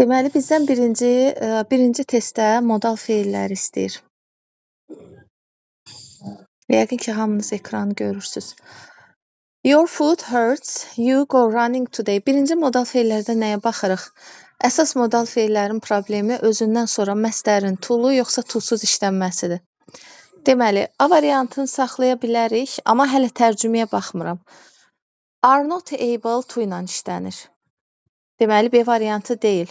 Deməli, bizdən birinci testdə modal feillər istəyir. Yəqin ki, hamınız ekranı görürsünüz. Your foot hurts, you go running today. Birinci modal feillərdə nəyə baxırıq? Əsas modal feillərin problemi özündən sonra məstərin tulu yoxsa tulsuz işlənməsidir. Deməli, A variantını saxlaya bilərik, amma hələ tərcüməyə baxmıram. Are not able to ilə işlənir. Deməli, B variantı deyil.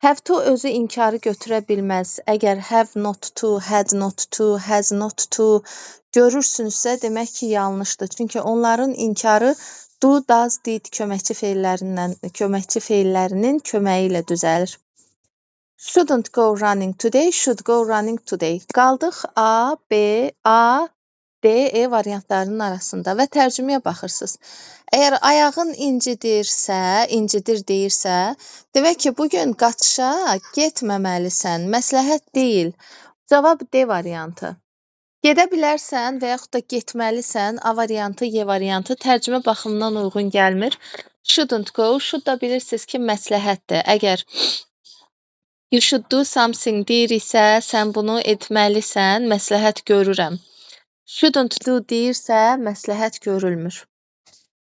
Have to özü inkarı götürə bilməz. Əgər have not to, had not to, has not to görürsünüzsə, demək ki, yanlışdır. Çünki onların inkarı do, does, did köməkçi feillərinin köməyi ilə düzəlir. Shouldn't go running today, should go running today. Qaldıq A, B, A, D, E variantlarının arasında və tərcüməyə baxırsınız. Əgər ayağın incidir deyirsə, demək ki, bugün qaçışa getməməlisən, məsləhət deyil. Cavab D variantı. Gedə bilərsən və yaxud da getməlisən, A variantı, Y variantı tərcümə baxımından uyğun gəlmir. Shouldn't go, should da bilirsiniz ki, məsləhətdir. Əgər you should do something deyir isə, sən bunu etməlisən, məsləhət görürəm. Shouldn't do deyirsə, məsləhət görülmür.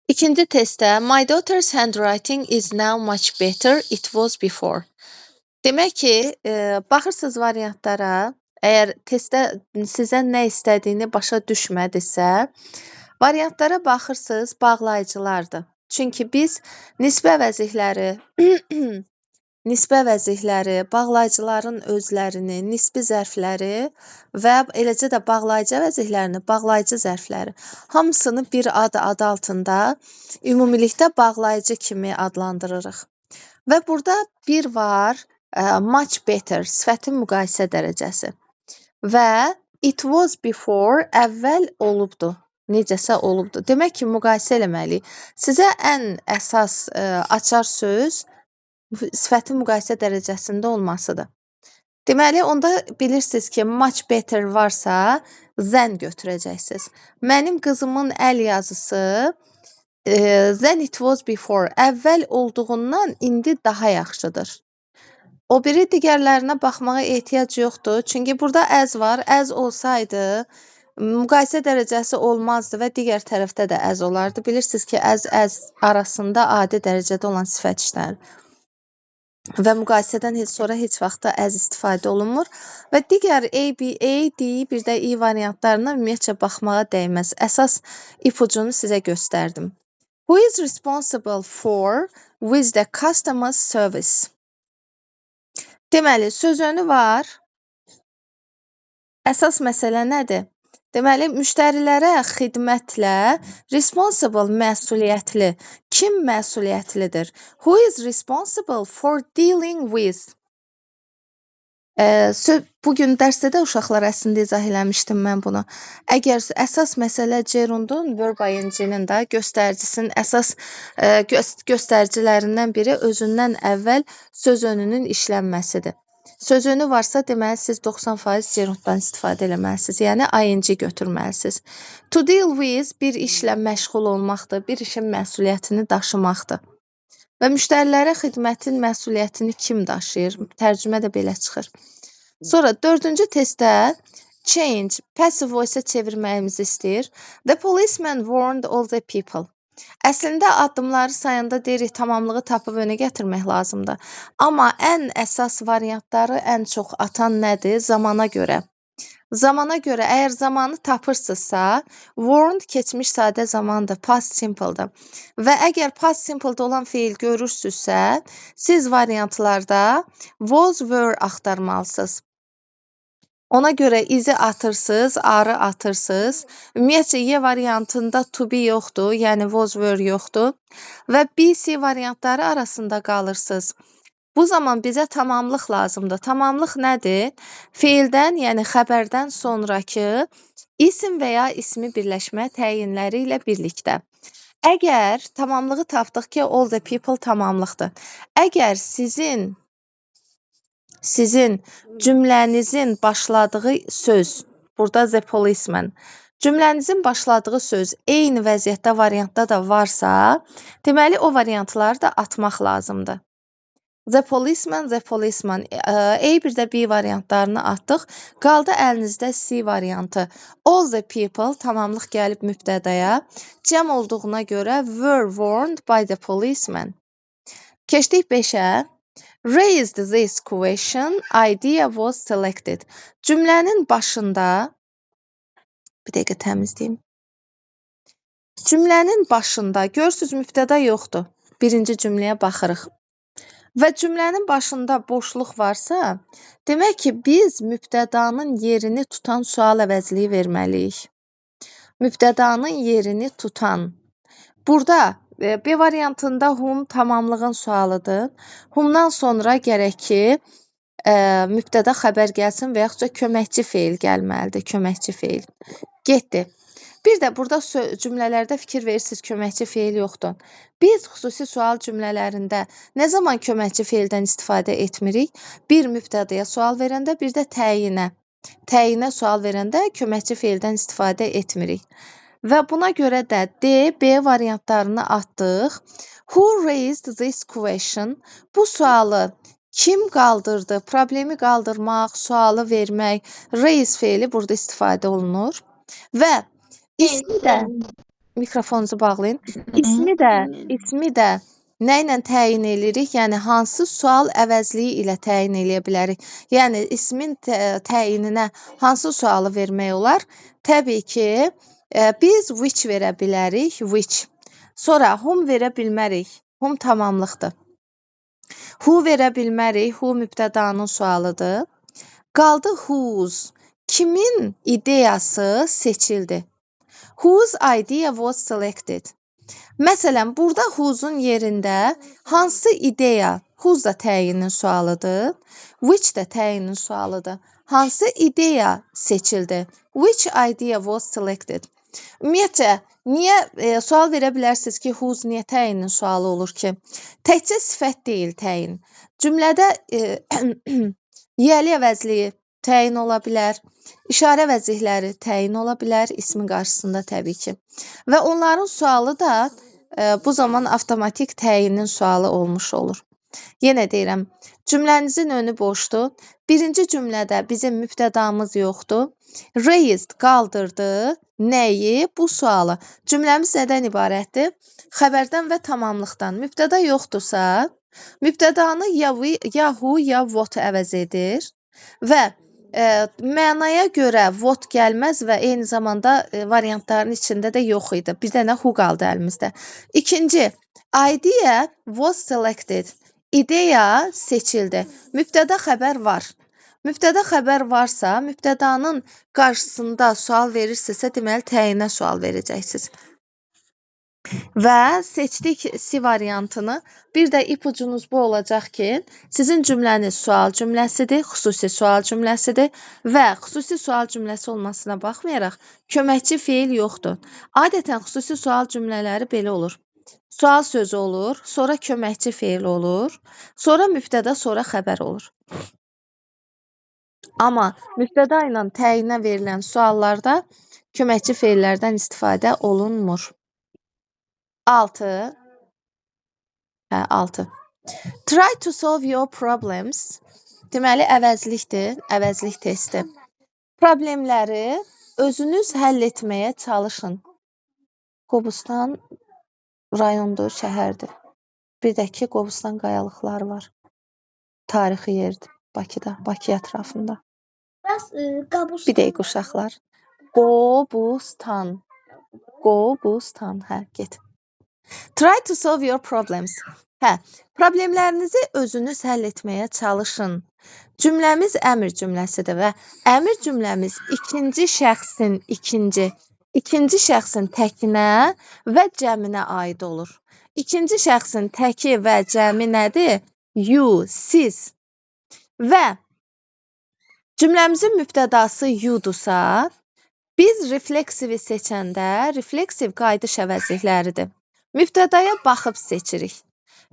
İkinci testdə, my daughter's handwriting is now much better, it was before. Demək ki, baxırsınız variantlara, əgər testdə sizə nə istədiyini başa düşmədisə, variantlara baxırsınız, bağlayıcılardır. Çünki biz nisbə vəzihləri, bağlayıcıların özlərini, nisbi zərfləri və eləcə də bağlayıcı vəzihlərini, bağlayıcı zərfləri hamısını bir adı altında ümumilikdə bağlayıcı kimi adlandırırıq. Və burada bir var, much better, sifətin müqayisə dərəcəsi və it was before, əvvəl olubdu, necəsə olubdu. Demək ki, müqayisə eləməliyik. Sizə ən əsas açar söz sifətin müqayisə dərəcəsində olmasıdır. Deməli, onda bilirsiniz ki, much better varsa, than götürəcəksiniz. Mənim qızımın əl yazısı, than it was before, əvvəl olduğundan indi daha yaxşıdır. O biri digərlərinə baxmağa ehtiyac yoxdur. Çünki burada as var. As olsaydı, müqayisə dərəcəsi olmazdı və digər tərəfdə də as olardı. Bilirsiniz ki, as arasında adi dərəcədə olan sifət işlənir. Və müqayisədən sonra heç vaxt da as istifadə olunmur və digər A, B, A, D, bir də I variantlarına ümumiyyətcə baxmağa dəyməz. Əsas ipucunu sizə göstərdim. Who is responsible for with the customer service? Deməli, sözünü var. Əsas məsələ nədir? Deməli, müştərilərə xidmətlə responsible məsuliyyətli. Kim məsuliyyətlidir? Who is responsible for dealing with? Bugün dərsdə də uşaqlar əslində izah eləmişdim mən bunu. Əgər əsas məsələ gerundun, verb ing-nin də göstəricisinin əsas göstəricilərindən biri özündən əvvəl söz önünün işlənməsidir. Söz önü varsa, deməli, siz 90% gerunddan istifadə eləməlisiniz, yəni ing götürməlisiniz. To deal with bir işlə məşğul olmaqdır, bir işin məsuliyyətini daşımaqdır. Və müştərilərə xidmətin məsuliyyətini kim daşıyır? Tərcümə də belə çıxır. Sonra dördüncü testdə change, passive voice-a çevirməyimizi istəyir. The policeman warned all the people. Əslində addımları sayanda deyirik, tamamlığı tapıb önə gətirmək lazımdır. Amma ən əsas variantları ən çox atan nədir? Zamana görə. Zamana görə, əgər zamanı tapırsınızsa, warned keçmiş sadə zamandır, past simple-dır. Və əgər past simple-da olan feil görürsünüzsə, siz variantlarda was, were axtarmalısınız. Ona görə izi atırsınız, arı atırsınız. Ümumiyyətcə, Y variantında to be yoxdur, yəni was, were yoxdur. Və B, C variantları arasında qalırsınız. Bu zaman bizə tamamlıq lazımdır. Tamamlıq nədir? Feildən, yəni xəbərdən sonrakı isim və ya ismi birləşmə təyinləri ilə birlikdə. Əgər tamamlığı tapdıq ki, all the people tamamlıqdır. Əgər sizin cümlənizin başladığı söz, burada the policeman, cümlənizin başladığı söz eyni vəziyyətdə variantda da varsa, deməli o variantları da atmaq lazımdır. The policeman. A bir də B variantlarını atdıq. Qaldı əlinizdə C variantı. All the people, tamamlıq gəlib mübtədaya. Cəm olduğuna görə were warned by the policeman. Keçdik 5-ə. Raised this question, idea was selected. Cümlənin başında, bir dəqiqə təmizləyim. Cümlənin başında, görürsünüz mübtəda yoxdur. Birinci cümləyə baxırıq. Və cümlənin başında boşluq varsa, demək ki, biz mübtədanın yerini tutan sual əvəzliyi verməliyik. Mübtədanın yerini tutan. Burada B variantında whom tamamlığın sualıdır. Whomdan sonra gərək ki, mübtəda xəbər gəlsin və yaxud da köməkçi feil gəlməlidir. Köməkçi feil. Getdi. Bir də burada cümlələrdə fikir verirsiniz, köməkçi feil yoxdur. Biz xüsusi sual cümlələrində nə zaman köməkçi feildən istifadə etmirik? Bir mübtədaya sual verəndə, bir də təyinə. Təyinə sual verəndə köməkçi feildən istifadə etmirik. Və buna görə də D, B variantlarını atdıq. Who raised this question? Bu sualı kim qaldırdı? Problemi qaldırmaq, sualı vermək, raise feili burada istifadə olunur. Və ismi də, mikrofonunuzu bağlayın, ismi də nə ilə təyin edirik? Yəni, hansı sual əvəzliyi ilə təyin edə bilərik? Yəni, ismin təyininə hansı sualı vermək olar? Təbii ki, biz which verə bilərik, which. Sonra whom verə bilmərik, whom tamamlıqdır. Who verə bilmərik, who mübtədanın sualıdır. Qaldı whose, kimin ideyası seçildi? Whose idea was selected? Məsələn, burada whose'un yerində hansı ideya, whose da təyinin sualıdır, which də təyinin sualıdır. Hansı ideya seçildi? Which idea was selected? Ümumiyyətcə, niyə sual verə bilərsiniz ki, whose niyə təyinin sualı olur ki? Təkcə sifət deyil təyin. Cümlədə yəli əvəzliyi təyin ola bilər, işarə vəzihləri təyin ola bilər, ismin qarşısında təbii ki. Və onların sualı da bu zaman avtomatik təyinin sualı olmuş olur. Yenə deyirəm, cümlənizin önü boşdur. Birinci cümlədə bizim mübtədamız yoxdur. Raised qaldırdı. Nəyi? Bu sualı. Cümləmiz nədən ibarətdir? Xəbərdən və tamamlıqdan. Mübtəda yoxdursa, mübtədanı ya who, ya what əvəz edir və mənaya görə what gəlməz və eyni zamanda variantların içində də yox idi. Bir dənə who qaldı əlimizdə. İkinci, idea was selected. İdeya seçildi. Mübtəda xəbər var. Mübtəda xəbər varsa, mübtədanın qarşısında sual verirsinizsə, deməli təyinə sual verəcəksiniz. Və seçdik C variantını. Bir də ipucunuz bu olacaq ki, sizin cümləniz sual cümləsidir, xüsusi sual cümləsidir və xüsusi sual cümləsi olmasına baxmayaraq, köməkçi feil yoxdur. Adətən xüsusi sual cümlələri belə olur. Sual sözü olur, sonra köməkçi feil olur, sonra mübtəda, sonra xəbər olur. Amma mübtəda ilə təyinə verilən suallarda köməkçi feillərdən istifadə olunmur. 6. Try to solve your problems. Deməli, əvəzlikdir, əvəzlik testi. Problemləri özünüz həll etməyə çalışın. Qobustan rayondur, şəhərdir. Bir də ki, Qobustan qayalıqları var. Tarixi yerdir Bakıda, Bakı ətrafında. Bir dəqiqə uşaqlar. Qobustan, hə, get. Try to solve your problems. Hə, problemlərinizi özünüz həll etməyə çalışın. Cümləmiz əmr cümləsidir və əmr cümləmiz ikinci şəxsin təkinə və cəminə aid olur. İkinci şəxsin təki və cəmi nədir? You, siz. Və cümləmizin mübtədası you'dursa, biz refleksivi seçəndə refleksiv qayıdış əvəzlikləridir. Mübtədaya baxıb seçirik.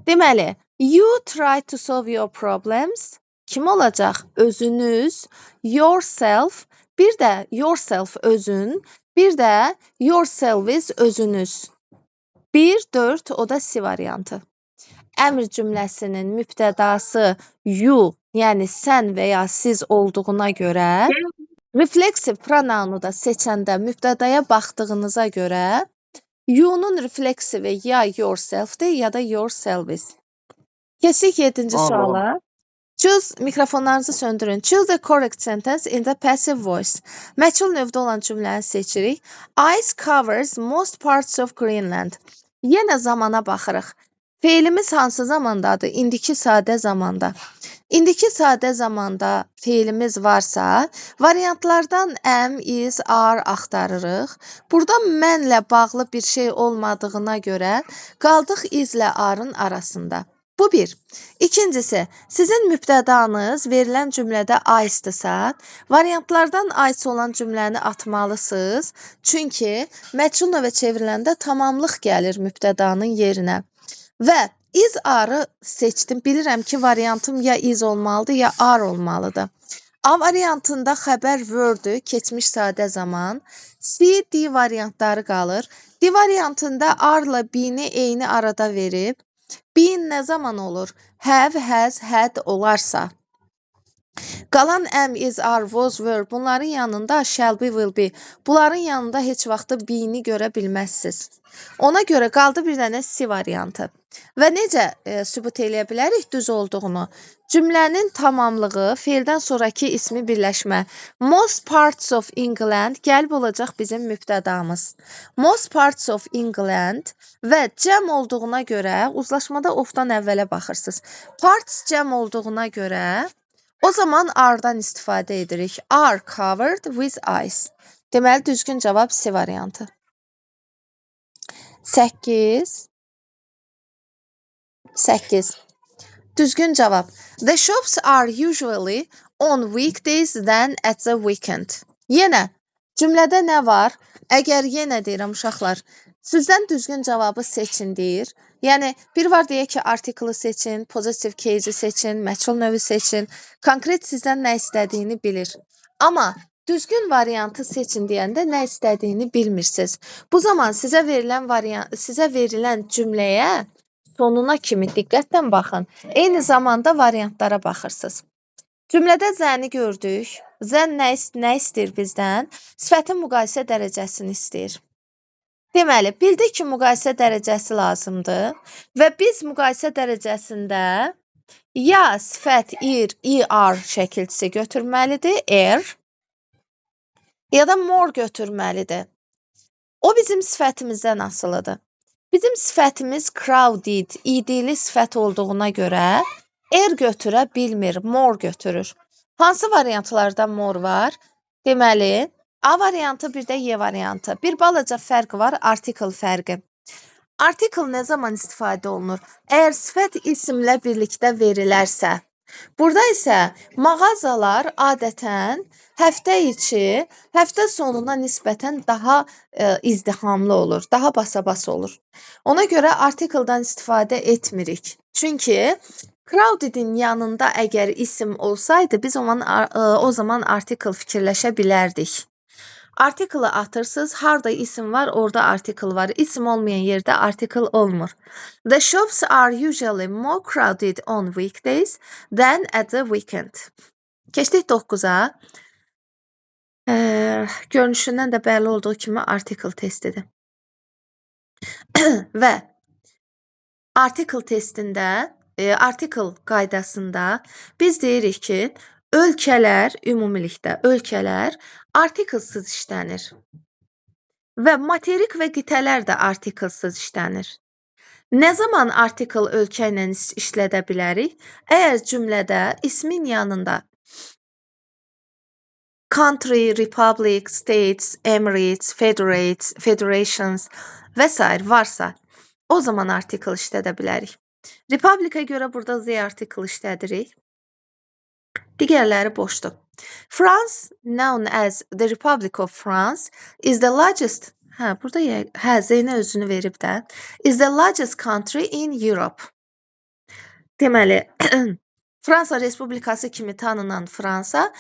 Deməli, you try to solve your problems. Kim olacaq? Özünüz, yourself, bir də yourself özün, bir də yourselves özünüz. 1, 4, o da C variantı. əmr cümləsinin mübtədası you, yəni sən və ya siz olduğuna görə, refleksiv pronounu da seçəndə mübtədaya baxdığınıza görə you'nun refleksivi ya yourselfdir ya da yourselves. Keçdik 7-ci suala. Choose mikrofonlarınızı söndürün. Choose the correct sentence in the passive voice. Məchul növdə olan cümləni seçirik. Ice covers most parts of Greenland. Yenə zamana baxırıq. Feilimiz hansı zamandadır? İndiki sadə zamanda. İndiki sadə zamanda feilimiz varsa, variantlardan am, is, are axtarırıq. Burada mənlə bağlı bir şey olmadığına görə qaldıq islə are'ın arasında. Bu bir. İkincisi, sizin mübtədanız verilən cümlədə ice'dırsa, variantlardan ice olan cümləni atmalısınız. Çünki məchul növə çevriləndə tamamlıq gəlir mübtədanın yerinə. Və is are seçdim. Bilirəm ki, variantım ya is olmalıdır, ya are olmalıdır. A variantında xəbər word'ü, keçmiş sadə zaman. C, D variantları qalır. D variantında are-la be-ni eyni arada verib. Being nə zaman olur? Have, has, had olarsa. Qalan am, is, are, was, were bunların yanında shall be, will be. Bunların yanında heç vaxtı be-ni görə bilməzsiniz. Ona görə qaldı bir dənə C variantı. Və necə sübut eləyə bilərik düz olduğunu? Cümlənin tamamlığı, feildən sonraki ismi birləşmə. Most parts of England gəlib olacaq bizim mübtədamız. Most parts of England və cəm olduğuna görə uzlaşmada ofdan əvvələ baxırsınız. Parts cəm olduğuna görə o zaman are-dan istifadə edirik. Are covered with ice. Deməli, düzgün cavab C variantı. 8. Düzgün cavab. The shops are usually on weekdays than at the weekend. Yenə, cümlədə nə var? Əgər yenə deyirəm uşaqlar, sizdən düzgün cavabı seçin deyir. Yəni, bir var deyək ki, artiklı seçin, positive case'i seçin, məchul növü seçin. Konkret sizdən nə istədiyini bilir. Amma düzgün variantı seçin deyəndə nə istədiyini bilmirsiniz. Bu zaman sizə verilən cümləyə sonuna kimi diqqətlə baxın. Eyni zamanda variantlara baxırsınız. Cümlədə zəni gördük. Zən nə istəyir bizdən? Sifətin müqayisə dərəcəsini istəyir. Deməli, bildik ki, müqayisə dərəcəsi lazımdır və biz müqayisə dərəcəsində ya sifət er şəkilçisi götürməlidir, ya da more götürməlidir. O bizim sifətimizdən asılıdır. Bizim sifətimiz crowded, idili sifət olduğuna görə götürə bilmir, more götürür. Hansı variantlarda more var? Deməli, A variantı, bir də Y variantı. Bir balaca fərq var, article fərqi. Article nə zaman istifadə olunur? Əgər sifət isimlə birlikdə verilərsə. Burada isə mağazalar adətən həftə içi, həftə sonuna nisbətən daha izdihamlı olur, daha basa-bas olur. Ona görə article-dan istifadə etmirik. Çünki crowded-in yanında əgər isim olsaydı, biz o zaman article fikirləşə bilərdik. Article atırsınız, harda isim var, orada article var. İsim olmayan yerdə article olmur. The shops are usually more crowded on weekdays than at the weekend. Keçdik 9-a. Görünüşündən də bəlli olduğu kimi article testidir. Və article testində, article qaydasında biz deyirik ki, ölkələr, ümumilikdə ölkələr artiklesız işlənir. Və materik və qitələr də artiklesız işlənir. Nə zaman article ölkə ilə işlədə bilərik? Əgər cümlədə ismin yanında country, republic, states, emirates, federates, federations və s. varsa, o zaman article işlədə bilərik. Republic'a görə burada Z article işlədirik. Digərləri boşdur. France, known as the Republic of France, is the largest, burada Z-nə özünü verib də, is the largest country in Europe. Deməli, Fransa Respublikası kimi tanınan Fransa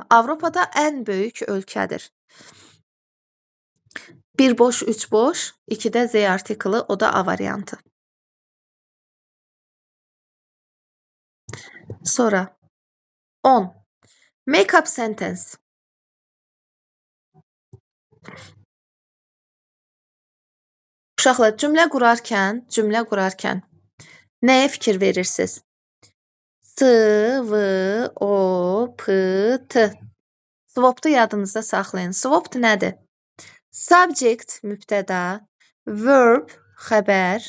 Avropada ən böyük ölkədir. 1 boş, 3 boş, 2-də Z artiklı, o da A variantı. Sonra 10. Make up sentence. Uşaqlar, cümlə qurarkən nəyə fikir verirsiniz? Swopt. Swoptu yadınızda saxlayın. Swopt nədir? Subject mübtəda, verb xəbər,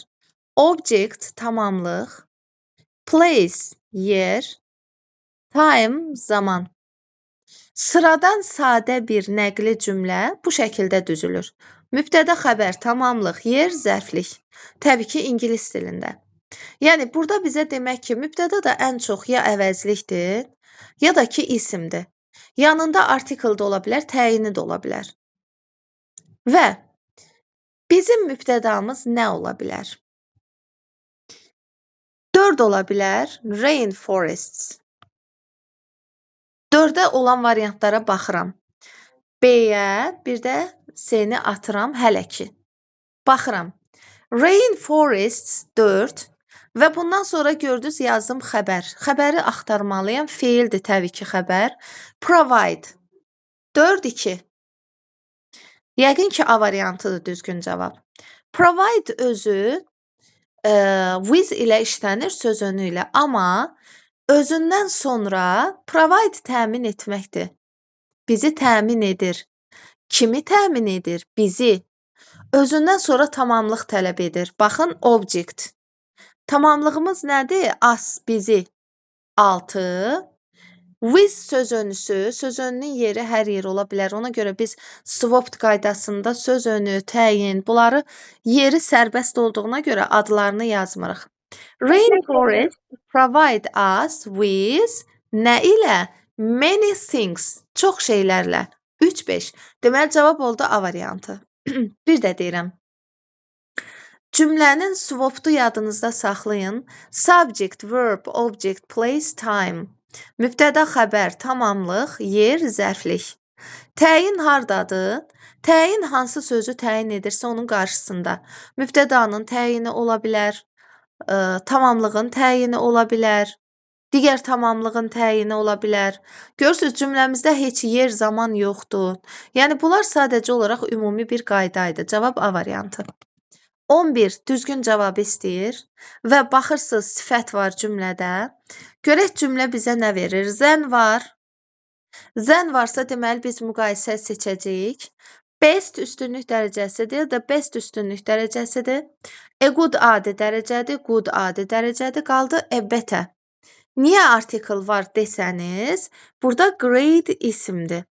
object tamamlıq, place yer, time zaman. Sıradan sadə bir nəqli cümlə bu şəkildə düzülür. Mübtəda xəbər, tamamlıq, yer, zərflik. Təbii ki, ingilis dilində. Yəni burada bizə demək ki, mübtəda da ən çox ya əvəzlikdir, ya da ki isimdir. Yanında artikel də ola bilər, təyini də ola bilər. Və bizim mübtədamız nə ola bilər? 4 ola bilər, rainforests. 4-ə olan variantlara baxıram. B-yə, bir də C-ni atıram hələ ki. Baxıram. Rainforests 4 və bundan sonra gördünüz yazdım xəbər. Xəbəri axtarmalıyam. Feildir təbii ki xəbər. Provide 4-2. Yəqin ki A variantıdır düzgün cavab. Provide özü with ilə işlənir söz önü ilə. Amma özündən sonra provide təmin etməkdir. Bizi təmin edir. Kimi təmin edir? Bizi. Özündən sonra tamamlıq tələb edir. Baxın, object. Tamamlığımız nədir? Us, bizi. 6. With söz önüsü, söz önünün yeri hər yer ola bilər. Ona görə biz swopt qaydasında söz önü, təyin, bunları yeri sərbəst olduğuna görə adlarını yazmırıq. Rainforest provide us with nə ilə? Many things. Çox şeylərlə. 3-5. Deməli, cavab oldu A variantı. Bir də deyirəm. Cümlənin swoptu yadınızda saxlayın. Subject, verb, object, place, time. Mübtəda xəbər, tamamlıq, yer, zərflik. Təyin hardadır? Təyin hansı sözü təyin edirsə onun qarşısında. Mübtədanın təyini ola bilər, tamamlığın təyini ola bilər, digər tamamlığın təyini ola bilər. Görürsünüz, cümləmizdə heç yer, zaman yoxdur. Yəni, bunlar sadəcə olaraq ümumi bir qaydaydı. Cavab A variantı. 11 düzgün cavab istəyir və baxırsınız sifət var cümlədə. Görək cümlə bizə nə verir? Zən var. Zən varsa deməli biz müqayisə seçəcəyik. Best üstünlük dərəcəsidir. The best üstünlük dərəcəsidir. A good adi dərəcədir. Good adi dərəcədir. Qaldı a better. Niyə artikel var desəniz, burada grade isimdir.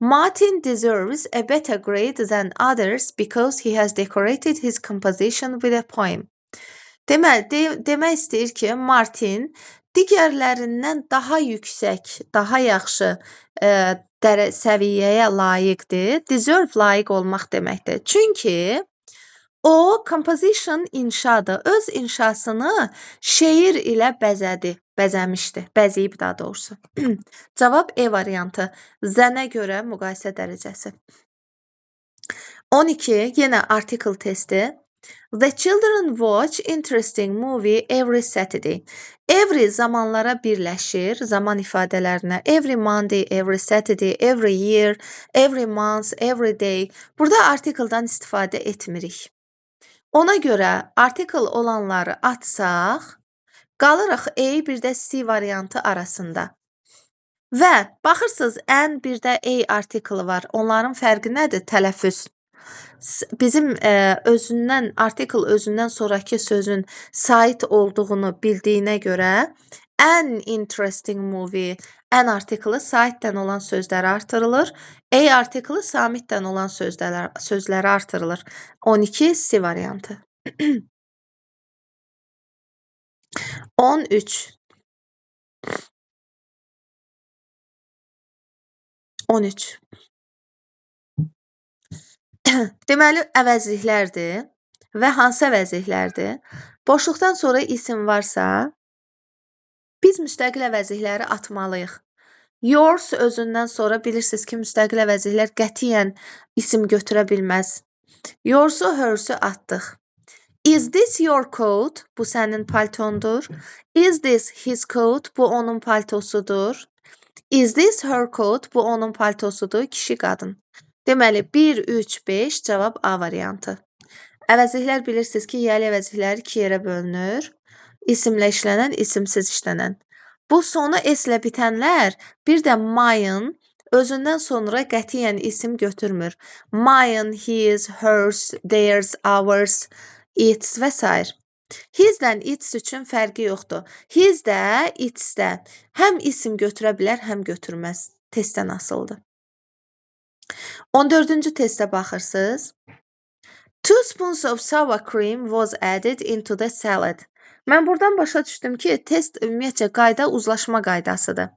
Martin deserves a better grade than others because he has decorated his composition with a poem. Demək istəyir ki, Martin digərlərindən daha yüksək, daha yaxşı səviyyəyə layiqdir. Deserve layiq olmaq deməkdir. Çünki o composition inşadır. Öz inşasını şeir ilə bəzəmişdi. Bəzəyib daha doğrusu. Cavab E variantı. Zənə görə müqayisə dərəcəsi. 12. Yenə article testi. The children watch interesting movie every Saturday. Every zamanlara birləşir, zaman ifadələrinə. Every Monday, every Saturday, every year, every month, every day. Burada article'dan istifadə etmirik. Ona görə article olanları atsaq, qalırıq A bir də C variantı arasında. Və baxırsınız, ən bir də A article var. Onların fərqi nədir? Tələffüz. Bizim article özündən sonraki sözün sait olduğunu bildiyinə görə ən interesting movie, ən artiklı saitdən olan sözlər artırılır. A artiklı samitdən olan sözlər artırılır. 12 C variantı. 13. 13. Deməli, əvəzliklərdir və hansı əvəzliklərdir? Boşluqdan sonra isim varsa, biz müstəqil əvəzlikləri atmalıyıq. Yours özündən sonra bilirsiniz ki, müstəqil əvəzliklər qətiyyən isim götürə bilməz. Yoursu, her'su atdıq. Is this your coat? Bu sənin paltondur. Is this his coat? Bu onun paltosudur. Is this her coat? Bu onun paltosudur. Kişi, qadın. Deməli 1, 3, 5 cavab A variantı. Əvəzliklər bilirsiniz ki, yəli əvəzlikləri 2 yerə bölünür. İsimlə işlənən, isimsiz işlənən. Bu sonu S-lə bitənlər bir də mine özündən sonra qətiyyən isim götürmür. Mine, his, hers, theirs, ours, its və s. His-lə its üçün fərqi yoxdur. His də, its də həm isim götürə bilər, həm götürməz. Testdən asılıdır. 14-cü testə baxırsınız. 2 spoons of sour cream was added into the salad. Mən buradan başa düşdüm ki, test ümumiyyətcə qayda uzlaşma qaydasıdır.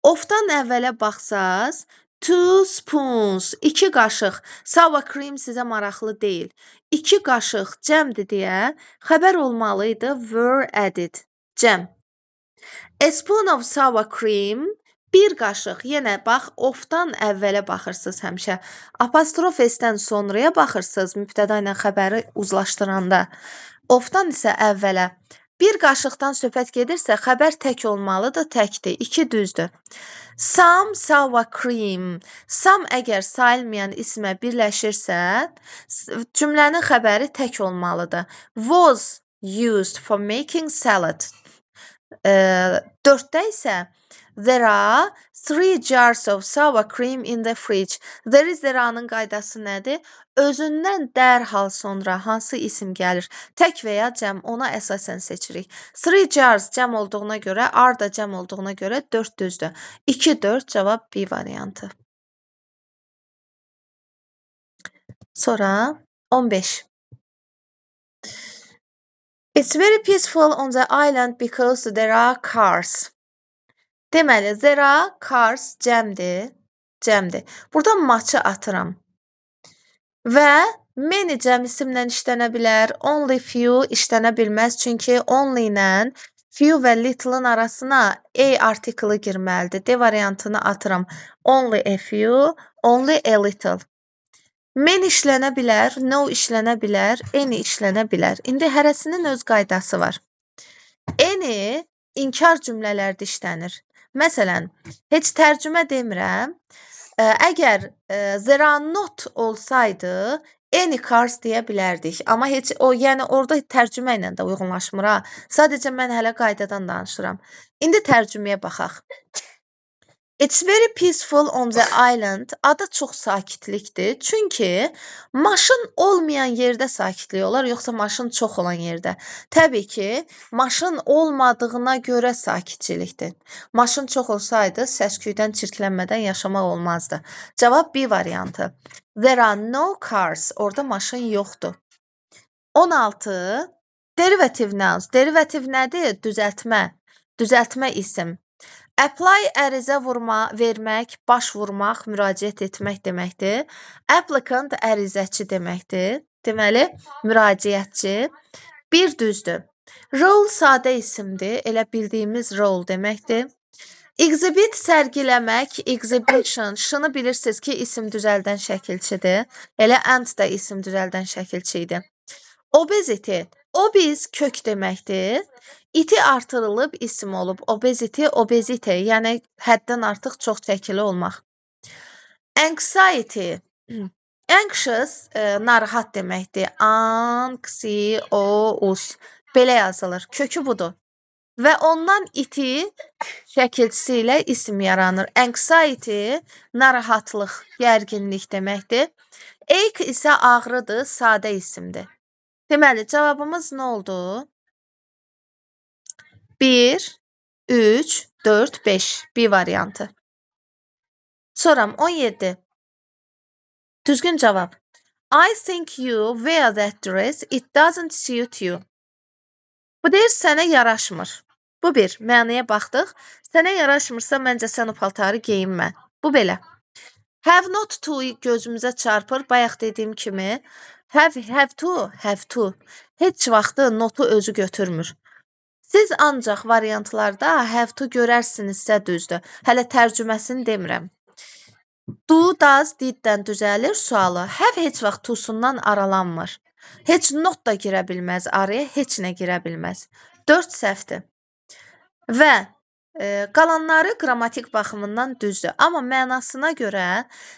Ofdan əvvələ baxsaz, 2 spoons, 2 qaşıq, sour cream sizə maraqlı deyil. 2 qaşıq cəmdir deyə xəbər olmalıydı were added, cəm. A spoon of sour cream, bir qaşıq, yenə bax, ofdan əvvələ baxırsınız həmişə. Apostrof S-dən sonraya baxırsınız, mübtəda ilə xəbəri uzlaşdıranda. Ofdan isə əvvələ. Bir qaşıqdan söhbət gedirsə, xəbər tək olmalıdır, təkdir, 2 düzdür. Some sour cream, some əgər sayılmayan ismə birləşirsə, cümlənin xəbəri tək olmalıdır. Was used for making salad. 4-də isə there are 3 jars of sour cream in the fridge. There is there-anın qaydası nədir? Özündən dərhal sonra hansı isim gəlir? Tək və ya cəm, ona əsasən seçirik. 3 jars cəm olduğuna görə, are da cəm olduğuna görə 4 düzdür. 2, 4 cavab B variantı. Sonra 15. It's very peaceful on the island because there are cars. Deməli, there are cars cəmdir, cəmdir. Buradan maçı atıram. Və many cəm isimlə işlənə bilər, only few işlənə bilməz, çünki only ilə few və little-ın arasına a artiklı girməlidir. D variantını atıram. Only a few, only a little. Many işlənə bilər, no işlənə bilər, any işlənə bilər. İndi hərəsinin öz qaydası var. Any inkar cümlələrdə işlənir. Məsələn, heç tərcümə demirəm. Əgər there are not olsaydı, any cars deyə bilərdik. Amma heç o, yəni orada tərcümə ilə də uyğunlaşmır ha. Sadəcə mən hələ qaydadan danışıram. İndi tərcüməyə baxaq. It's very peaceful on the island. Ada çox sakitlikdir. Çünki maşın olmayan yerdə sakitlik olar, yoxsa maşın çox olan yerdə. Təbii ki, maşın olmadığına görə sakitçilikdir. Maşın çox olsaydı, səs-küydən, çirklənmədən yaşamaq olmazdı. Cavab B variantı. There are no cars. Orada maşın yoxdur. 16. Derivative nouns. Derivative nədir? Düzəltmə. Düzəltmə isim. Apply ərizə vermək, baş vurmaq, müraciət etmək deməkdir. Applicant ərizəçi deməkdir. Deməli, müraciətçi. Bir düzdür. Role sadə isimdir. Elə bildiyimiz role deməkdir. Exhibit sərgiləmək, exhibition. Şını bilirsiniz ki, isim düzəldən şəkilçidir. Elə and da isim düzəldən şəkilçi idi. Obesity. Obese kök deməkdir. İti artırılıb isim olub. Obesity, obesity, yəni həddən artıq çox çəkili olmaq. Anxiety. Anxious, narahat deməkdir. Anxious. Belə yazılır. Kökü budur. Və ondan iti şəkilçisi ilə isim yaranır. Anxiety, narahatlıq, gərginlik deməkdir. Ache isə ağrıdır, sadə isimdir. Deməli, cavabımız nə oldu? 1, 3, 4, 5. B variantı. Soram 17. Düzgün cavab. I think you wear that dress. It doesn't suit you. Bu deyir, sənə yaraşmır. Bu bir, mənaya baxdıq. Sənə yaraşmırsa, məncə sən o paltarı geyinmə. Bu belə. Have not to gözümüzə çarpır. Bayaq dediyim kimi. Have to. Heç vaxtı notu özü götürmür. Siz ancaq variantlarda have to görərsinizsə düzdür. Hələ tərcüməsini demirəm. Do, does, diddən düzəlir sualı. Have heç vaxt to'sundan aralanmır. Heç not da girə bilməz araya, heç nə girə bilməz. 4 səhvdir. Və qalanları qrammatik baxımından düzdür. Amma mənasına görə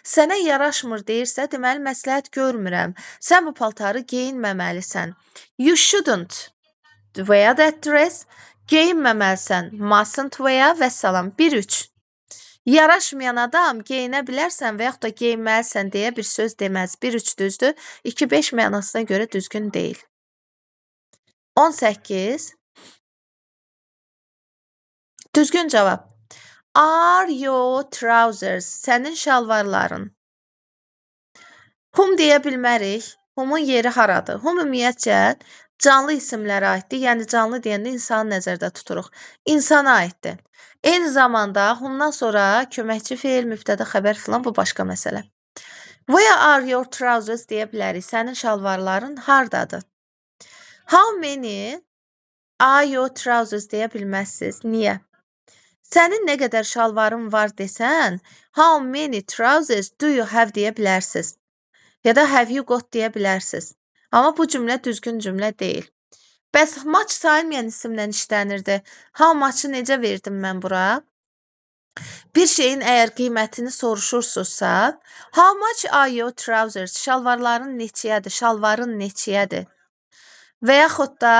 sənə yaraşmır deyirsə, deməli məsləhət görmürəm. Sən bu paltarı geyinməməlisən. You shouldn't wear that dress. Geyinməməlisən. Mustn't wear və salam. 1-3. Yaraşmayan adam geyinə bilərsən və yaxud da geyinməlisən deyə bir söz deməz. 1-3 düzdür. 2-5 mənasına görə düzgün deyil. 18. Düzgün cavab. Are your trousers? Sənin şalvarların. Whom deyə bilmərik. Whom-un yeri haradır? Whom ümumiyyətcə canlı isimlərə aiddir. Yəni canlı deyəndə insanı nəzərdə tuturuq. İnsana aiddir. Eyni zamanda whom-dan sonra köməkçi feil, mübtəda, xəbər filan bu başqa məsələ. Where are your trousers deyə bilərik. Sənin şalvarların hardadır? How many are your trousers deyə bilməzsiniz. Niyə? Sənin nə qədər şalvarın var desən, how many trousers do you have deyə bilərsiniz. Ya da have you got deyə bilərsiniz. Amma bu cümlə düzgün cümlə deyil. Bəs much sayılmayan isimlə işlənirdi. How much-ı necə verdim mən bura? Bir şeyin əgər qiymətini soruşursunuzsa, how much are your trousers? Şalvarların neçəyədir? Şalvarın neçəyədir? Və yaxud da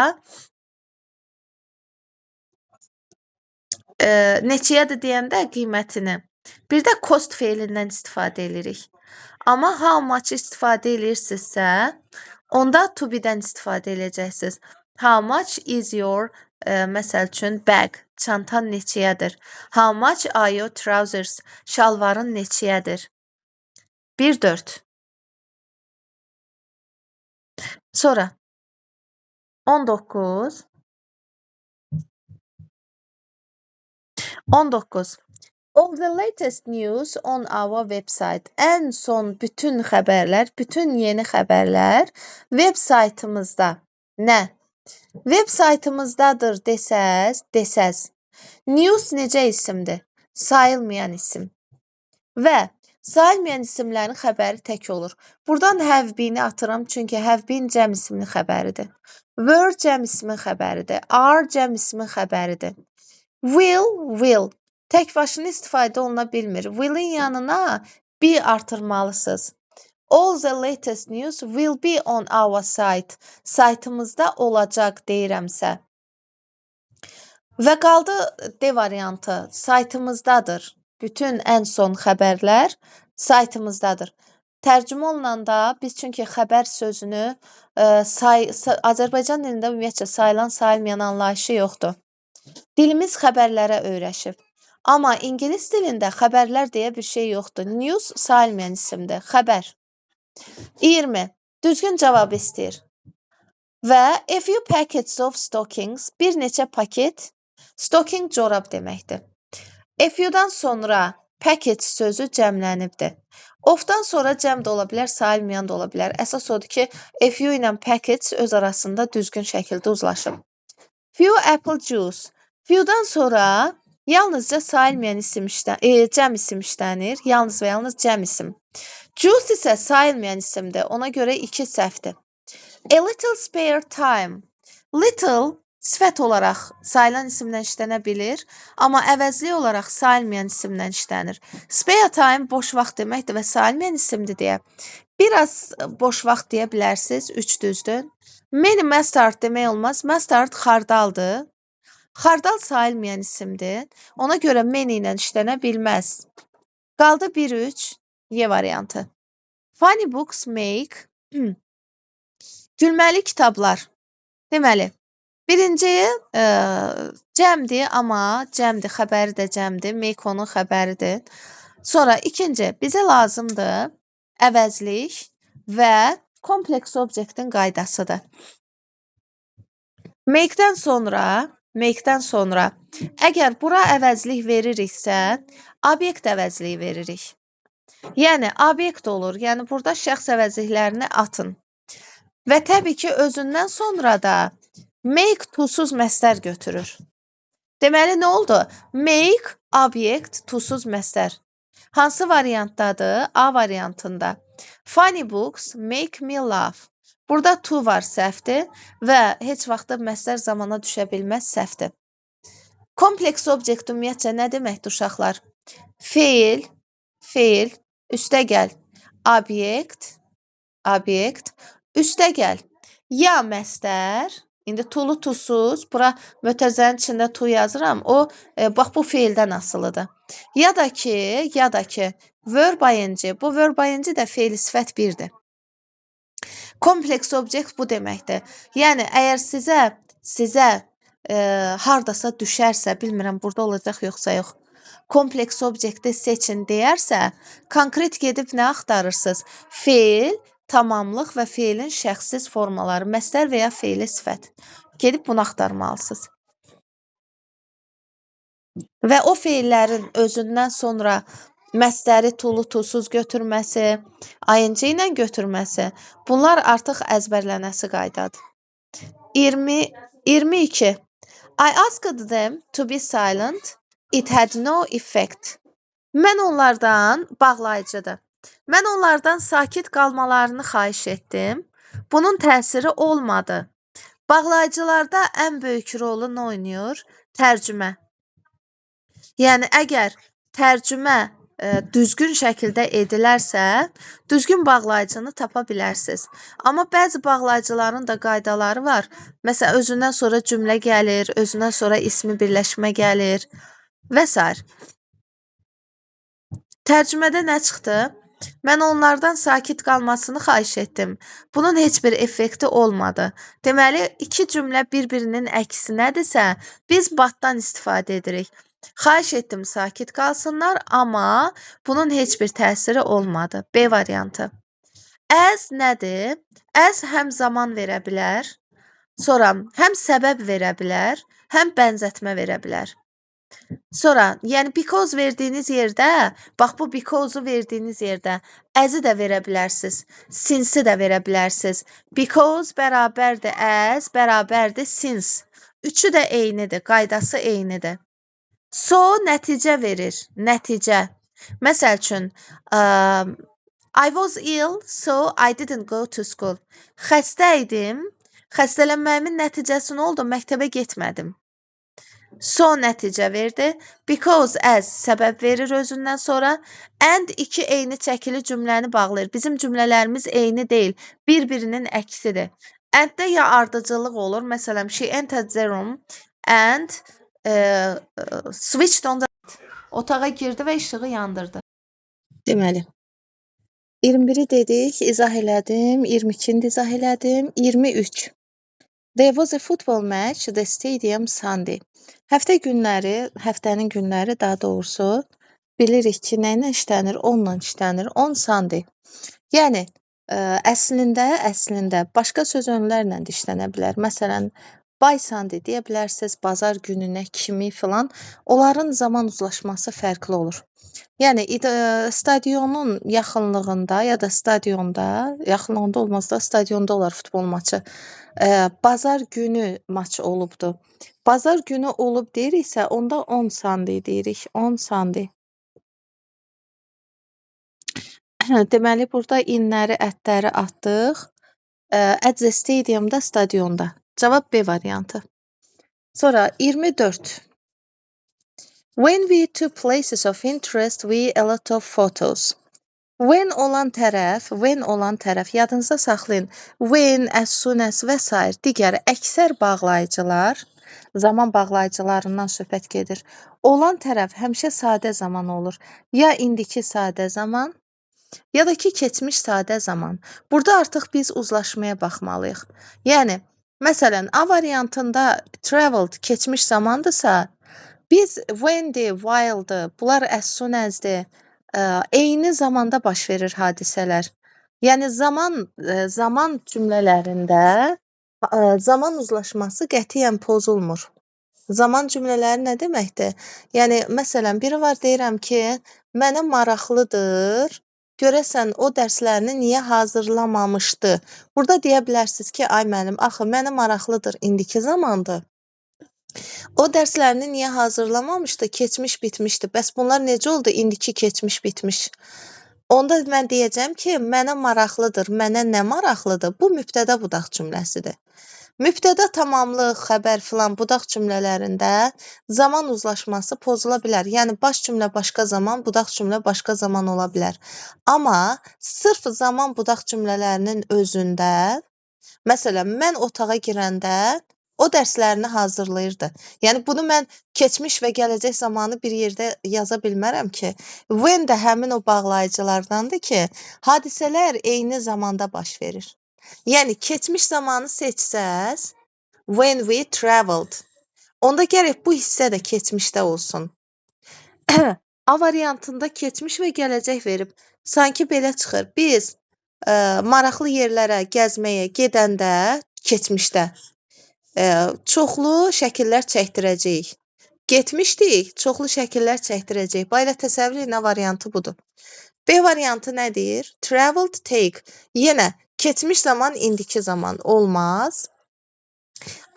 neçəyədir deyəndə qiymətini. Bir də cost feilindən istifadə edirik. Amma how much istifadə edirsinizsə, onda to be-dən istifadə edəcəksiniz. How much is your, məsəl üçün, bag? Çantan neçəyədir? How much are your trousers? Şalvarın neçəyədir? 1-4. Sonra 19. 19. All the latest news on our website. Ən son bütün xəbərlər, bütün yeni xəbərlər web saytımızda. Nə? Web saytımızdadır desəz. News necə isimdir? Sayılmayan isim. Və sayılmayan isimlərin xəbəri tək olur. Buradan have been-i atıram, çünki have been cəm isminin xəbəridir. Were cəm ismin xəbəridir. Are cəm ismin xəbəridir. Will. Tək başına istifadə oluna bilmir. Will-in yanına be artırmalısınız. All the latest news will be on our site. Saytımızda olacaq deyirəmsə. Və qaldı D variantı. Saytımızdadır. Bütün ən son xəbərlər saytımızdadır. Tərcümə olunanda biz çünki xəbər sözünü Azərbaycan dilində ümumiyyətcə sayılan, sayılmayan anlayışı yoxdur. Dilimiz xəbərlərə öyrəşib. Amma ingilis dilində xəbərlər deyə bir şey yoxdur. News sayılmayan isimdir. Xəbər. 20. Düzgün cavab istəyir. Və a few packets of stockings, bir neçə paket, stocking corab deməkdir. A few-dan sonra packet sözü cəmlənibdir. Of-dan sonra cəm də ola bilər, sayılmayan da ola bilər. Əsas odur ki, a few ilə packets öz arasında düzgün şəkildə uzlaşıb. Few apple juice. Few-dan sonra yalnızca sayılmayan isim cəm isim işlənir. Yalnız və yalnız cəm isim. Juice isə sayılmayan isimdir. Ona görə 2 səhvdir. A little spare time. Little sifət olaraq sayılan isimdən işlənə bilir, amma əvəzli olaraq sayılmayan isimdən işlənir. Spare time boş vaxt deməkdir və sayılmayan isimdir deyə. Biraz boş vaxt deyə bilərsiniz, 3 düzdür. Many mustard demək olmaz. Mustard xardaldır. Xardal sayılmayan isimdir. Ona görə many ilə işlənə bilməz. Qaldı 1-3, Y variantı. Funny books make gülməli kitablar. Deməli, birinci cəmdir, amma cəmdir, xəbəri də cəmdir. Make onun xəbəridir. Sonra ikinci, bizə lazımdır əvəzlik və kompleks obyektin qaydasıdır. Make-dən sonra əgər bura əvəzlik veririksə, obyekt əvəzliyi veririk. Yəni, obyekt olur. Yəni, burada şəxs əvəzliklərini atın. Və təbii ki, özündən sonra da make to-suz məstər götürür. Deməli, nə oldu? Make, obyekt, to-suz məstər. Hansı variantdadır? A variantında. Funny books make me laugh. Burada to var, səhvdir və heç vaxt da məsdər zamana düşə bilməz, səhvdir. Kompleks obyekt ümumiyyətcə nə deməkdir uşaqlar? Feil, üstəgəl, obyekt, üstəgəl, ya məsdər, indi to-lu to-suz, bura mötərizənin içində to yazıram, o, bax bu feildən asılıdır. Ya da ki, verb ing, bu verb ing də feil sifət 1-dir. Kompleks obyekt bu deməkdir. Yəni, əgər sizə hardasa düşərsə, bilmirəm, burada olacaq yoxsa yox, kompleks obyekti seçin deyərsə, konkret gedib nə axtarırsınız? Feil, tamamlıq və feilin şəxssiz formaları, məsdər və ya feili sifət. Gedib bunu axtarmalısınız. Və o feillərin özündən sonra məsdəri to-lu to-suz götürməsi, ing ilə götürməsi, bunlar artıq əzbərlənəsi qaydadır. 22. I asked them to be silent. It had no effect. Mən onlardan, bağlayıcıdır. Mən onlardan sakit qalmalarını xahiş etdim. Bunun təsiri olmadı. Bağlayıcılarda ən böyük rolu nə oynayır? Tərcümə. Yəni, əgər tərcümə düzgün şəkildə edilərsə, düzgün bağlayıcını tapa bilərsiniz. Amma bəzi bağlayıcıların da qaydaları var. Məsələn, özündən sonra cümlə gəlir, özündən sonra ismi birləşmə gəlir və s. Tərcümədə nə çıxdı? Mən onlardan sakit qalmasını xahiş etdim. Bunun heç bir effekti olmadı. Deməli, iki cümlə bir-birinin əksinədirsə, biz batdan istifadə edirik. Xahiş etdim sakit qalsınlar, amma bunun heç bir təsiri olmadı. B variantı. As nədir? As həm zaman verə bilər, sonra həm səbəb verə bilər, həm bənzətmə verə bilər. Sonra, yəni because verdiyiniz yerdə, bax bu because-u verdiyiniz yerdə as-i də verə bilərsiniz, since-i də verə bilərsiniz. Because bərabərdir as, bərabərdir since. Üçü də eynidir, qaydası eynidir. So nəticə verir, nəticə. Məsəl üçün, I was ill, so I didn't go to school. Xəstə idim, xəstələnməyimin nəticəsi nə oldu? Məktəbə getmədim. So nəticə verdi. Because as səbəb verir özündən sonra. And iki eyni çəkili cümləni bağlayır. Bizim cümlələrimiz eyni deyil. Bir-birinin əksidir. And-də ya ardıcıllıq olur. Məsələn, she entered the room and switched on the light. Otağa girdi və işığı yandırdı. Deməli, 21-i dedik, izah elədim. 22-ni izah elədim. 23. There was a football match at the stadium Sunday. Həftənin günləri daha doğrusu bilirik ki, nə ilə işlənir? Onunla işlənir. On Sunday. Yəni, əslində başqa söz önlərlə də işlənə bilər. Məsələn, by Sunday deyə bilərsiniz, bazar gününə kimi filan. Onların zaman uzlaşması fərqli olur. Yəni, stadionun yaxınlığında ya da stadionda, yaxınlığında olmaz da stadionda olar futbol maçı. Bazar günü maç olubdu. Bazar günü olub deyiriksə, onda on Sunday deyirik. On Sunday. Deməli, burada inləri, ətləri atdıq. At the stadiumda, stadionda. Cavab B variantı. Sonra 24. When we to places of interest, we a lot of photos. When olan tərəf, yadınızda saxlayın. When, as soon as və s. digər əksər bağlayıcılar, zaman bağlayıcılarından söhbət gedir. Olan tərəf həmişə sadə zaman olur. Ya indiki sadə zaman, ya da ki, keçmiş sadə zaman. Burada artıq biz uzlaşmaya baxmalıyıq. Yəni, məsələn, A variantında traveled keçmiş zamandırsa, biz when'dir, while'dır, bunlar as soon as'dir, eyni zamanda baş verir hadisələr. Yəni, zaman cümlələrində zaman uzlaşması qətiyyən pozulmur. Zaman cümlələri nə deməkdir? Yəni, məsələn, biri var deyirəm ki, mənə maraqlıdır, görəsən o dərslərini niyə hazırlamamışdı? Burada deyə bilərsiniz ki, ay müəllim, axı mənə maraqlıdır, indiki zamandır. O dərslərini niyə hazırlamamışdı? Keçmiş bitmişdi. Bəs bunlar necə oldu? İndiki keçmiş bitmiş. Onda mən deyəcəm ki, mənə maraqlıdır, mənə nə maraqlıdır? Bu mübtəda budaq cümləsidir. Mübtəda tamamlıq, xəbər filan budaq cümlələrində zaman uzlaşması pozula bilər. Yəni baş cümlə başqa zaman, budaq cümlə başqa zaman ola bilər. Amma sırf zaman budaq cümlələrinin özündə, məsələn, mən otağa girəndə o dərslərini hazırlayırdı. Yəni bunu mən keçmiş və gələcək zamanı bir yerdə yaza bilmərəm ki, when də həmin o bağlayıcılardandır ki, hadisələr eyni zamanda baş verir. Yəni keçmiş zamanı seçsəz, when we traveled, onda gərək bu hissə də keçmişdə olsun. A variantında keçmiş və gələcək verib. Sanki belə çıxır. Biz maraqlı yerlərə gəzməyə gedəndə keçmişdə çoxlu şəkillər çəkdirəcəyik. Getmişdik, çoxlu şəkillər çəkdirəcəyik. Bayra təsəvvür edin variantı budur. B variantı nədir? Traveled, take. Yenə keçmiş zaman, indiki zaman olmaz.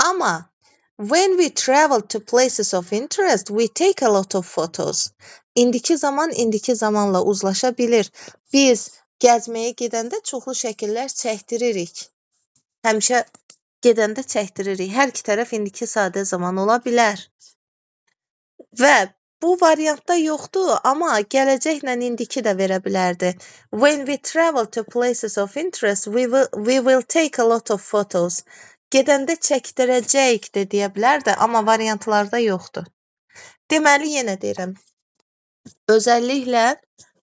Amma when we travel to places of interest, we take a lot of photos. İndiki zaman, indiki zamanla uzlaşa bilir. Biz gəzməyə gedəndə çoxlu şəkillər çəkdiririk. Həmişə gedəndə çəkdiririk. Hər iki tərəf indiki sadə zaman ola bilər. Və bu variantda yoxdur, amma gələcəklə indiki də verə bilərdi. When we travel to places of interest, we will take a lot of photos. Gedəndə çəkdirəcəyik də deyə bilərdi, amma variantlarda yoxdur. Deməli, yenə deyirəm, özəlliklə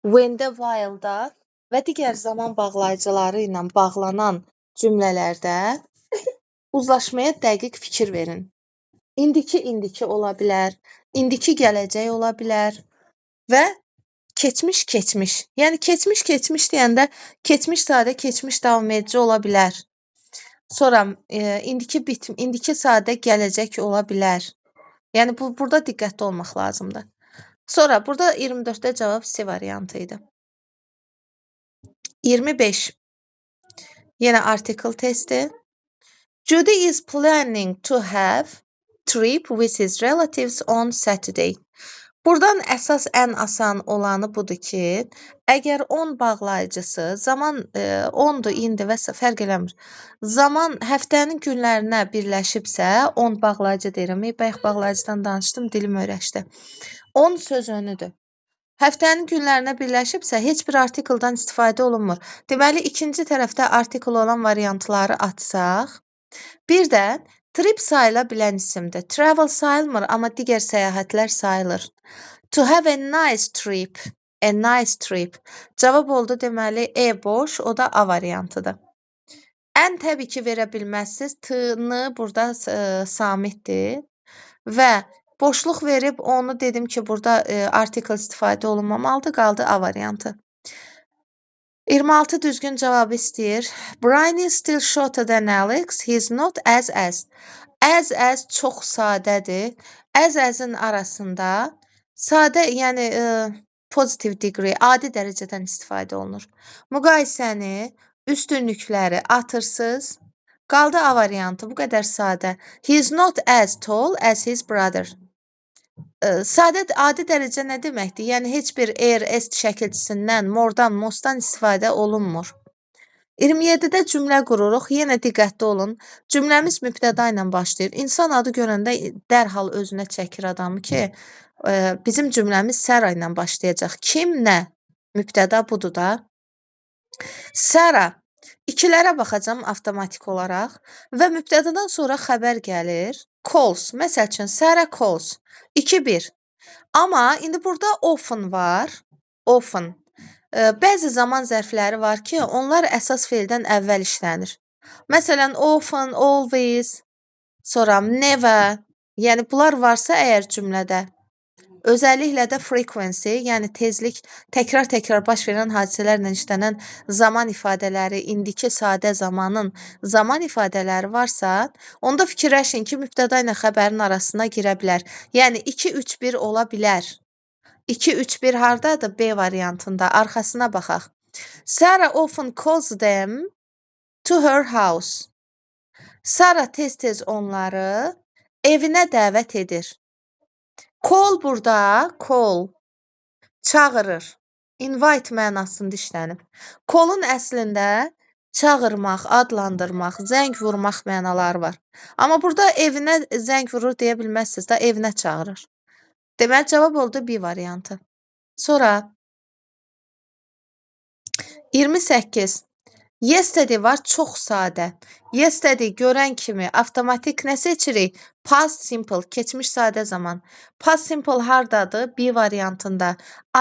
when-də, while-da və digər zaman bağlayıcıları ilə bağlanan cümlələrdə uzlaşmaya dəqiq fikir verin. İndiki ola bilər, indiki gələcək ola bilər və keçmiş. Yəni keçmiş deyəndə keçmiş sadə, keçmiş davam edici ola bilər. Sonra indiki sadə gələcək ola bilər. Yəni burada diqqətli olmaq lazımdır. Sonra burada 24-də cavab C variantı idi. 25. Yenə article testi. Judy is planning to have trip with his relatives on Saturday. Buradan əsas ən asan olanı budur ki, əgər on bağlayıcısı, zaman ondur, indi və fərq eləmir. Zaman həftənin günlərinə birləşibsə, on bağlayıcı deyirəm. Bayaq bağlayıcıdan danışdım, dilim öyrəşdi. On söz önüdür. Həftənin günlərinə birləşibsə, heç bir artikeldan istifadə olunmur. Deməli, ikinci tərəfdə artikel olan variantları atsaq, bir də trip sayıla bilən isimdir. Travel sayılmır, amma digər səyahətlər sayılır. To have a nice trip. A nice trip. Cavab oldu deməli E boş, o da A variantıdır. Ən təbii ki verə bilməzsiniz. T-nı burada samitdir və boşluq verib onu dedim ki burada artikel istifadə olunmamalıdır, qaldı A variantı. 26 düzgün cavabı istəyir. Brian is still shorter than Alex. He's not as. As çox sadədir. As-in arasında sadə, yəni positive degree, adi dərəcədən istifadə olunur. Müqayisəni, üstünlükləri atırsız. Qaldı A variantı, bu qədər sadə. He is not as tall as his brother. Sadə adi dərəcə nə deməkdir? Yəni heç bir er, est şəkilçisindən, mordan, mostdan istifadə olunmur. 27-də cümlə qururuq. Yenə diqqətli olun. Cümləmiz mübtəda ilə başlayır. İnsan adı görəndə dərhal özünə çəkir adamı ki, bizim cümləmiz Sara ilə başlayacaq. Kim, nə? Mübtəda budur da. Sara. İkilərə baxacam avtomatik olaraq və mübtədadan sonra xəbər gəlir. Calls. Məsəl üçün, Sara calls. 2-1. Amma indi burada often var. Often. Bəzi zaman zərfləri var ki, onlar əsas feildən əvvəl işlənir. Məsələn, often, always, sonra never. Yəni, bunlar varsa əgər cümlədə, özəlliklə də frequency, yəni tezlik, təkrar baş verən hadisələrlə işlənən zaman ifadələri, indiki sadə zamanın zaman ifadələri varsa, onda fikirləşin ki, mübtəda ilə xəbərin arasına girə bilər. Yəni, 2-3-1 ola bilər. 2-3-1 hardadır? B variantında. Arxasına baxaq. Sarah often calls them to her house. Sarah tez-tez onları evinə dəvət edir. Call burada, call, çağırır. invite mənasında işlənib. Call'un əslində çağırmaq, adlandırmaq, zəng vurmaq mənaları var. Amma burada evinə zəng vurur deyə bilməzsiniz də, evinə çağırır. Deməli cavab oldu B variantı. Sonra 28. Yesterday var, çox sadə. Yesterday görən kimi avtomatik nə seçirik? Past simple, keçmiş sadə zaman. Past simple hardadır? B variantında.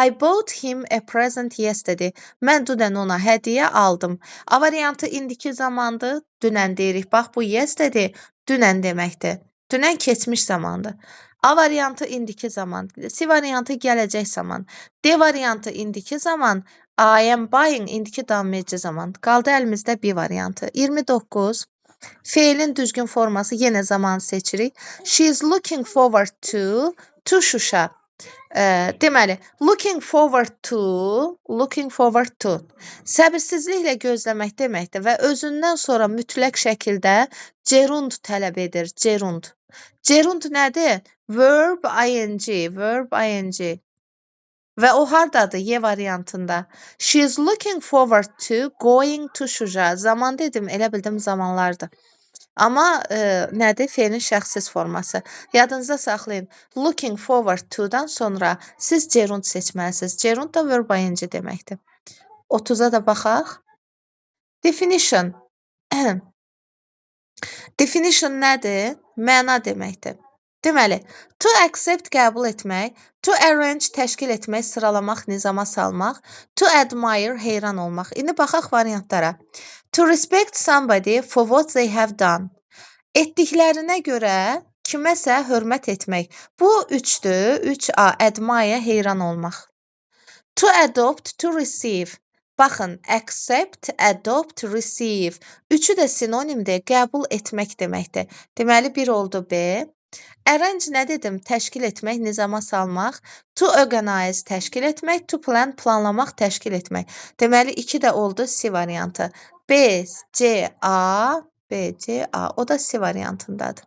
I bought him a present yesterday. Mən dünən ona hədiyyə aldım. A variantı indiki zamandır. Dünən deyirik. Bax, bu yesterday dünən deməkdir. Dünən keçmiş zamandır. A variantı indiki zaman. C variantı gələcək zaman. D variantı indiki zaman. I am buying indiki davam edici zaman. Qaldı əlimizdə B variantı. 29. Feilin düzgün forması yenə zamanı seçirik. She is looking forward to Şuşa. Deməli, looking forward to səbirsizliklə gözləmək deməkdir və özündən sonra mütləq şəkildə gerund tələb edir. Gerund. Gerund nədir? Verb ing. Və o hardadır? Y variantında. She is looking forward to going to Şuşa. Zaman dedim, elə bildim zamanlardır. Amma nədir? Feilin şəxssiz forması. Yadınızda saxlayın. Looking forward to-dan sonra siz gerund seçməlisiniz. Gerund da verb ing deməkdir. 30-a da baxaq. Definition. Definition nədir? Məna deməkdir. Deməli, to accept qəbul etmək, to arrange təşkil etmək, sıralamaq, nizama salmaq, to admire heyran olmaq. İndi baxaq variantlara. To respect somebody for what they have done. Etdiklərinə görə kiməsə hörmət etmək. Bu 3-dür. 3A, admire heyran olmaq. To adopt, to receive. Baxın, accept, adopt, receive. Üçü də sinonimdir, qəbul etmək deməkdir. Deməli, bir oldu B. Arrange nə dedim? Təşkil etmək, nizama salmaq. To organize, təşkil etmək. To plan, planlamaq, təşkil etmək. Deməli, 2 də oldu C variantı. B, C, A, o da C variantındadır.